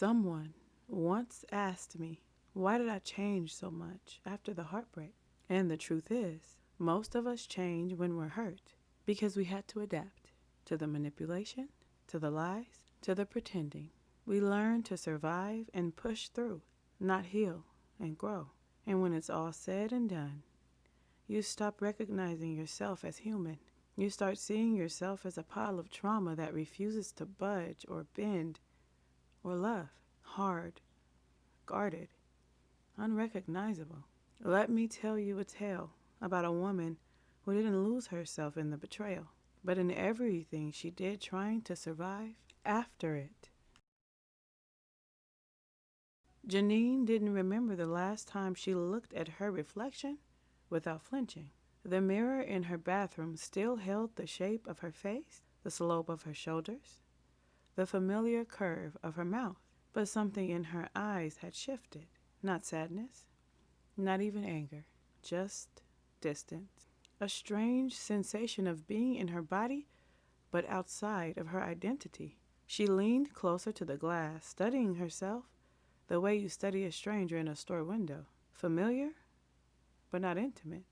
Someone once asked me, why did I change so much after the heartbreak? And the truth is, most of us change when we're hurt because we had to adapt to the manipulation, to the lies, to the pretending. We learn to survive and push through, not heal and grow. And when it's all said and done, you stop recognizing yourself as human. You start seeing yourself as a pile of trauma that refuses to budge or bend or love. Hard, guarded, unrecognizable. Let me tell you a tale about a woman who didn't lose herself in the betrayal, but in everything she did trying to survive after it. Janine didn't remember the last time she looked at her reflection without flinching. The mirror in her bathroom still held the shape of her face, the slope of her shoulders, the familiar curve of her mouth, but something in her eyes had shifted. Not sadness, not even anger, just distance. A strange sensation of being in her body, but outside of her identity. She leaned closer to the glass, studying herself the way you study a stranger in a store window. Familiar, but not intimate.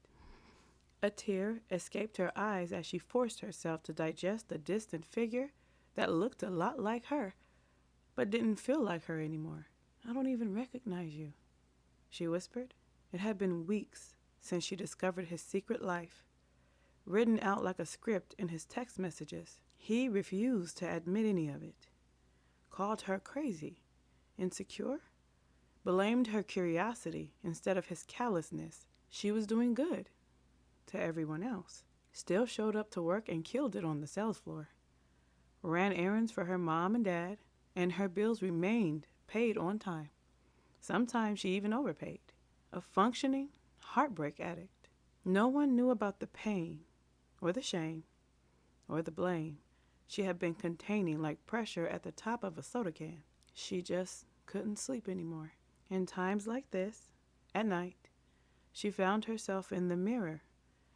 A tear escaped her eyes as she forced herself to digest the distant figure that looked a lot like her, but didn't feel like her anymore. I don't even recognize you, she whispered. It had been weeks since she discovered his secret life, written out like a script in his text messages. He refused to admit any of it, called her crazy, insecure, blamed her curiosity instead of his callousness. She was doing good to everyone else, still showed up to work and killed it on the sales floor, ran errands for her mom and dad, and her bills remained paid on time. Sometimes she even overpaid. A functioning heartbreak addict. No one knew about the pain or the shame or the blame she had been containing like pressure at the top of a soda can. She just couldn't sleep anymore. In times like this, at night, she found herself in the mirror,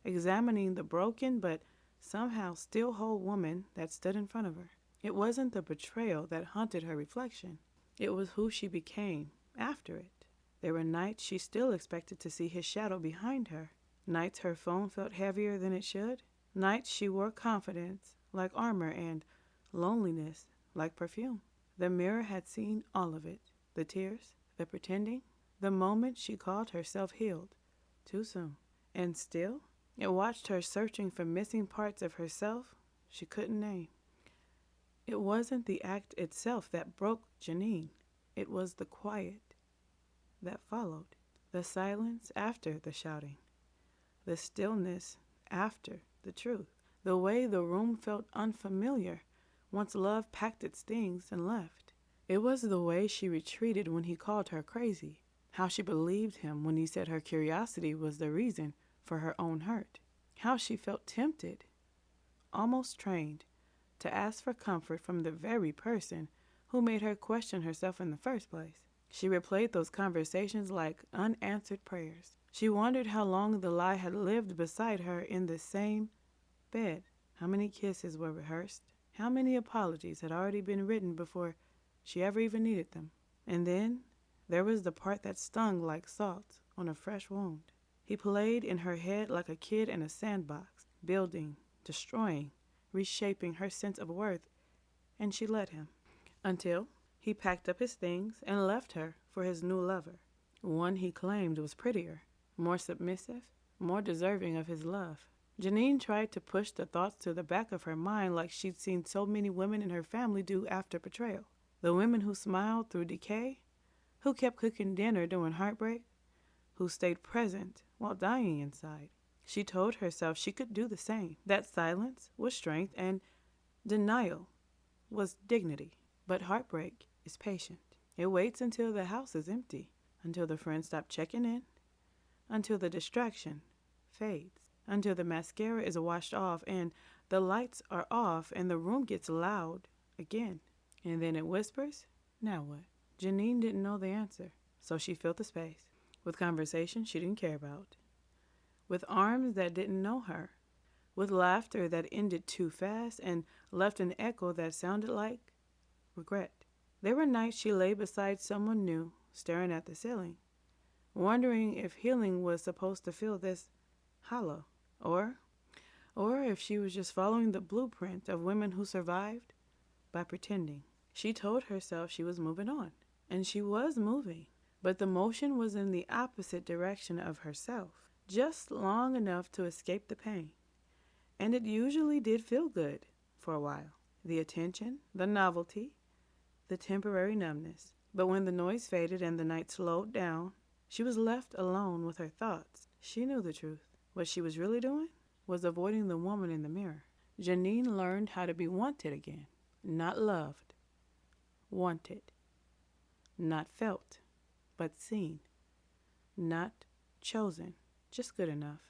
examining the broken but somehow still whole woman that stood in front of her. It wasn't the betrayal that haunted her reflection. It was who she became after it. There were nights she still expected to see his shadow behind her. Nights her phone felt heavier than it should. Nights she wore confidence like armor and loneliness like perfume. The mirror had seen all of it. The tears, the pretending, the moment she called herself healed. Too soon. And still, it watched her searching for missing parts of herself she couldn't name. It wasn't the act itself that broke Janine. It was the quiet that followed. The silence after the shouting. The stillness after the truth. The way the room felt unfamiliar once love packed its things and left. It was the way she retreated when he called her crazy. How she believed him when he said her curiosity was the reason for her own hurt. How she felt tempted, almost trained, to ask for comfort from the very person who made her question herself in the first place. She replayed those conversations like unanswered prayers. She wondered how long the lie had lived beside her in the same bed. How many kisses were rehearsed? How many apologies had already been written before she ever even needed them? And then there was the part that stung like salt on a fresh wound. He played in her head like a kid in a sandbox, building, destroying, reshaping her sense of worth, and she let him. Until he packed up his things and left her for his new lover, one he claimed was prettier, more submissive, more deserving of his love. Janine tried to push the thoughts to the back of her mind like she'd seen so many women in her family do after betrayal. The women who smiled through decay, who kept cooking dinner during heartbreak, who stayed present while dying inside. She told herself she could do the same. That silence was strength and denial was dignity. But heartbreak is patient. It waits until the house is empty, until the friends stop checking in, until the distraction fades, until the mascara is washed off and the lights are off and the room gets loud again. And then it whispers, now what? Janine didn't know the answer, so she filled the space with conversations she didn't care about, with arms that didn't know her, with laughter that ended too fast and left an echo that sounded like regret. There were nights she lay beside someone new, staring at the ceiling, wondering if healing was supposed to feel this hollow, or or if she was just following the blueprint of women who survived by pretending. She told herself she was moving on, and she was moving, but the motion was in the opposite direction of herself, just long enough to escape the pain. And it usually did feel good for a while. The attention, the novelty, the temporary numbness. But when the noise faded and the night slowed down, she was left alone with her thoughts. She knew the truth. What she was really doing was avoiding the woman in the mirror. Janine learned how to be wanted again. Not loved. Wanted. Not felt, but seen. Not chosen. Just good enough.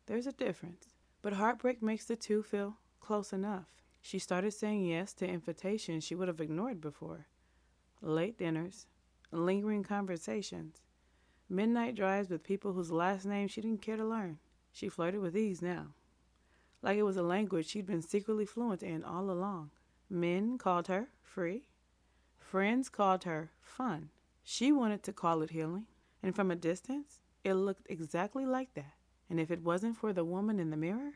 There's a difference. But heartbreak makes the two feel close enough. She started saying yes to invitations she would have ignored before. Late dinners, lingering conversations, midnight drives with people whose last name she didn't care to learn. She flirted with ease now, like it was a language she'd been secretly fluent in all along. Men called her free. Friends called her fun. She wanted to call it healing, and from a distance, it looked exactly like that. And if it wasn't for the woman in the mirror,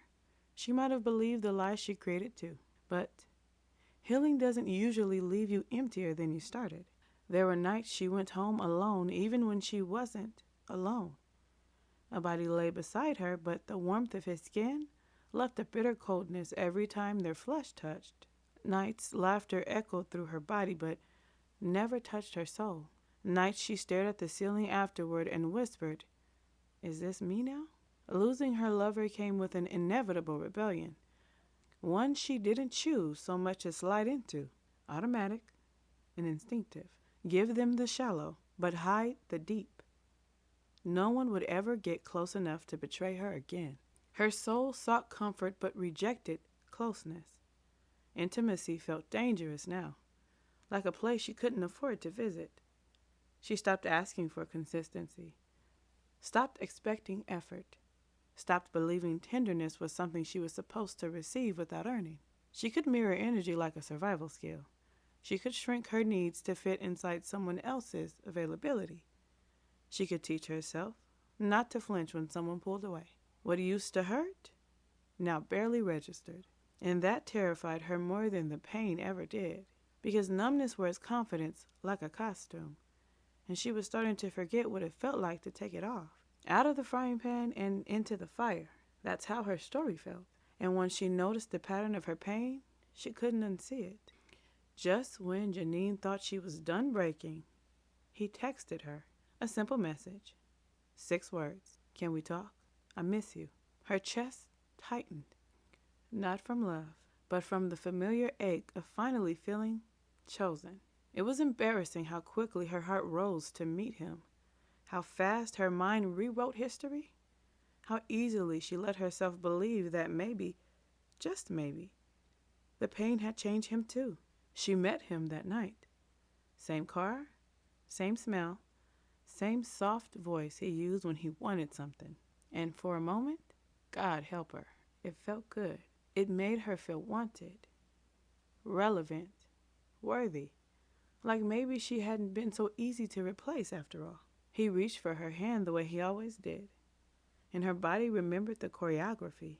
she might have believed the lie she created too. But healing doesn't usually leave you emptier than you started. There were nights she went home alone even when she wasn't alone. A body lay beside her, but the warmth of his skin left a bitter coldness every time their flesh touched. Nights laughter echoed through her body, but never touched her soul. Nights she stared at the ceiling afterward and whispered, "Is this me now?" Losing her lover came with an inevitable rebellion. One she didn't choose so much as slide into. Automatic and instinctive. Give them the shallow, but hide the deep. No one would ever get close enough to betray her again. Her soul sought comfort but rejected closeness. Intimacy felt dangerous now, like a place she couldn't afford to visit. She stopped asking for consistency, stopped expecting effort, stopped believing tenderness was something she was supposed to receive without earning. She could mirror energy like a survival skill. She could shrink her needs to fit inside someone else's availability. She could teach herself not to flinch when someone pulled away. What used to hurt now barely registered, and that terrified her more than the pain ever did, because numbness wears confidence like a costume, and she was starting to forget what it felt like to take it off. Out of the frying pan and into the fire. That's how her story felt. And when she noticed the pattern of her pain, she couldn't unsee it. Just when Janine thought she was done breaking, he texted her. A simple message. 6 words. "Can we talk? I miss you." Her chest tightened. Not from love, but from the familiar ache of finally feeling chosen. It was embarrassing how quickly her heart rose to meet him. How fast her mind rewrote history. How easily she let herself believe that maybe, just maybe, the pain had changed him too. She met him that night. Same car, same smell, same soft voice he used when he wanted something. And for a moment, God help her, it felt good. It made her feel wanted, relevant, worthy, like maybe she hadn't been so easy to replace after all. He reached for her hand the way he always did, and her body remembered the choreography,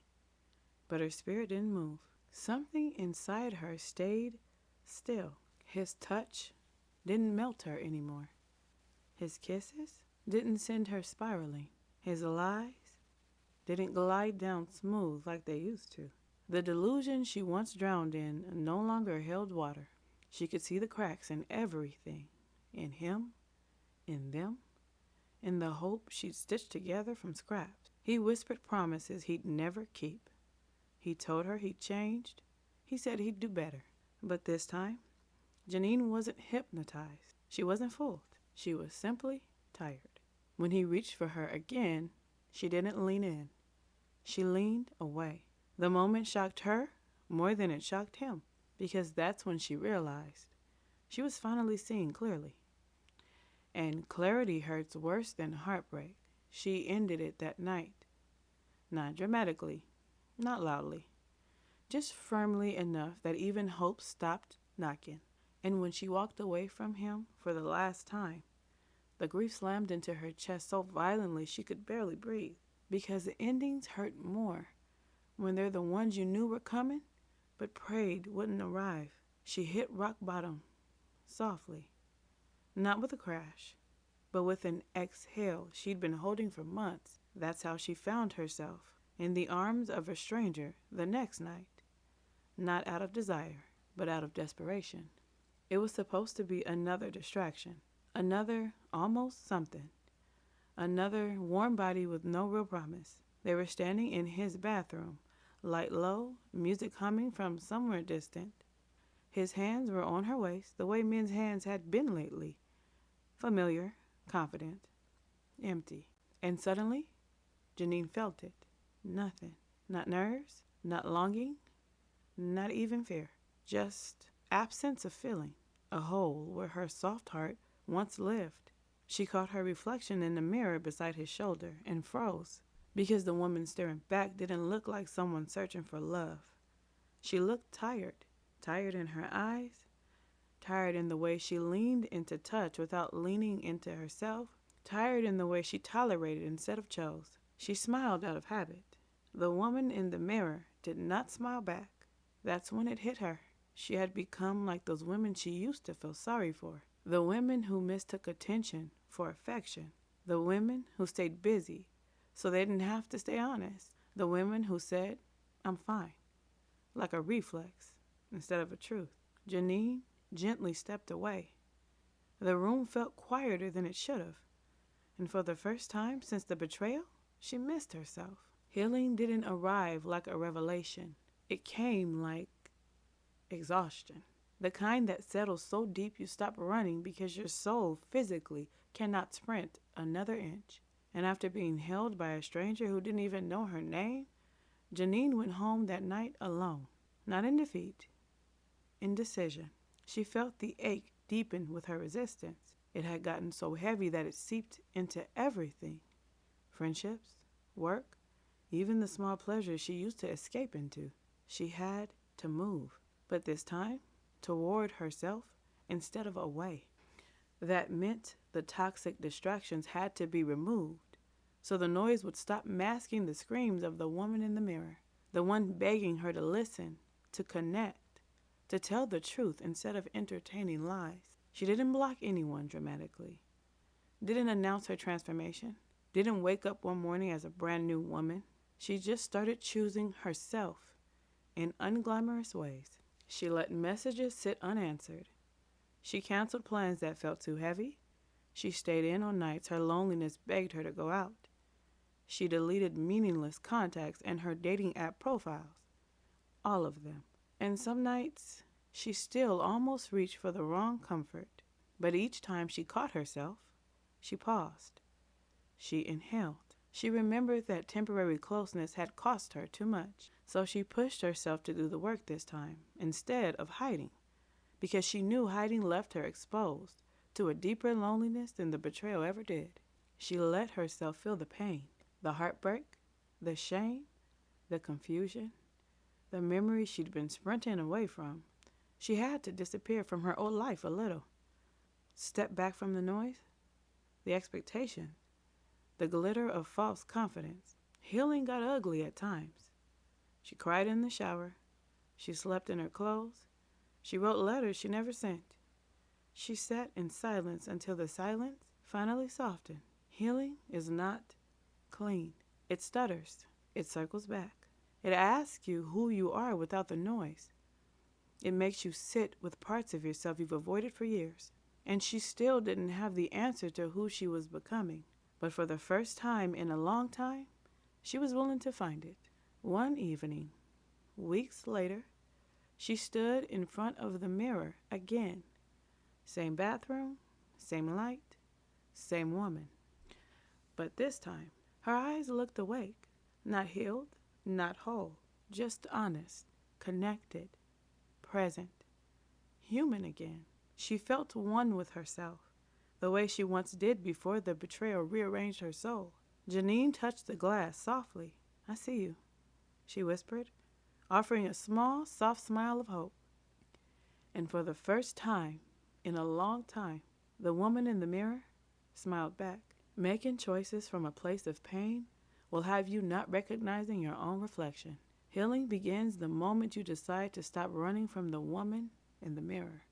but her spirit didn't move. Something inside her stayed still. His touch didn't melt her anymore. His kisses didn't send her spiraling. His lies didn't glide down smooth like they used to. The delusion she once drowned in no longer held water. She could see the cracks in everything, in him, in them, in the hope she'd stitched together from scraps. He whispered promises he'd never keep. He told her he'd changed. He said he'd do better. But this time, Janine wasn't hypnotized. She wasn't fooled. She was simply tired. When he reached for her again, she didn't lean in. She leaned away. The moment shocked her more than it shocked him, because that's when she realized she was finally seeing clearly. And clarity hurts worse than heartbreak. She ended it that night. Not dramatically, not loudly, just firmly enough that even hope stopped knocking. And when she walked away from him for the last time, the grief slammed into her chest so violently she could barely breathe. Because the endings hurt more when they're the ones you knew were coming, but prayed wouldn't arrive. She hit rock bottom, softly. Not with a crash, but with an exhale she'd been holding for months. That's how she found herself, in the arms of a stranger the next night. Not out of desire, but out of desperation. It was supposed to be another distraction, another almost something, another warm body with no real promise. They were standing in his bathroom, light low, music humming from somewhere distant. His hands were on her waist, the way men's hands had been lately. Familiar, confident, empty. And suddenly, Janine felt it. Nothing. Not nerves, not longing, not even fear. Just absence of feeling. A hole where her soft heart once lived. She caught her reflection in the mirror beside his shoulder and froze, because the woman staring back didn't look like someone searching for love. She looked tired. Tired in her eyes, tired in the way she leaned into touch without leaning into herself, tired in the way she tolerated instead of chose. She smiled out of habit. The woman in the mirror did not smile back. That's when it hit her. She had become like those women she used to feel sorry for. The women who mistook attention for affection. The women who stayed busy so they didn't have to stay honest. The women who said, "I'm fine," like a reflex instead of a truth. Janine gently stepped away. The room felt quieter than it should have, and for the first time since the betrayal, she missed herself. Healing didn't arrive like a revelation. It came like exhaustion. The kind that settles so deep you stop running because your soul physically cannot sprint another inch. And after being held by a stranger who didn't even know her name, Janine went home that night alone. Not in defeat, in decision. She felt the ache deepen with her resistance. It had gotten so heavy that it seeped into everything. Friendships, work, even the small pleasures she used to escape into. She had to move, but this time toward herself instead of away. That meant the toxic distractions had to be removed, so the noise would stop masking the screams of the woman in the mirror, the one begging her to listen, to connect, to tell the truth instead of entertaining lies. She didn't block anyone dramatically, didn't announce her transformation, didn't wake up one morning as a brand new woman. She just started choosing herself in unglamorous ways. She let messages sit unanswered. She canceled plans that felt too heavy. She stayed in on nights her loneliness begged her to go out. She deleted meaningless contacts and her dating app profiles. All of them. And some nights, she still almost reached for the wrong comfort. But each time she caught herself, she paused. She inhaled. She remembered that temporary closeness had cost her too much. So she pushed herself to do the work this time, instead of hiding, because she knew hiding left her exposed to a deeper loneliness than the betrayal ever did. She let herself feel the pain, the heartbreak, the shame, the confusion, the memories she'd been sprinting away from. She had to disappear from her old life a little. Step back from the noise, the expectation, the glitter of false confidence. Healing got ugly at times. She cried in the shower. She slept in her clothes. She wrote letters she never sent. She sat in silence until the silence finally softened. Healing is not clean. It stutters. It circles back. It asks you who you are without the noise. It makes you sit with parts of yourself you've avoided for years. And she still didn't have the answer to who she was becoming. But for the first time in a long time, she was willing to find it. One evening, weeks later, she stood in front of the mirror again. Same bathroom, same light, same woman. But this time, her eyes looked awake, not healed, not whole, just honest, connected, present, human again. She felt one with herself, the way she once did before the betrayal rearranged her soul. Janine touched the glass softly. "I see you," she whispered, offering a small, soft smile of hope. And for the first time in a long time, the woman in the mirror smiled back. Making choices from a place of pain will have you not recognizing your own reflection. Healing begins the moment you decide to stop running from the woman in the mirror.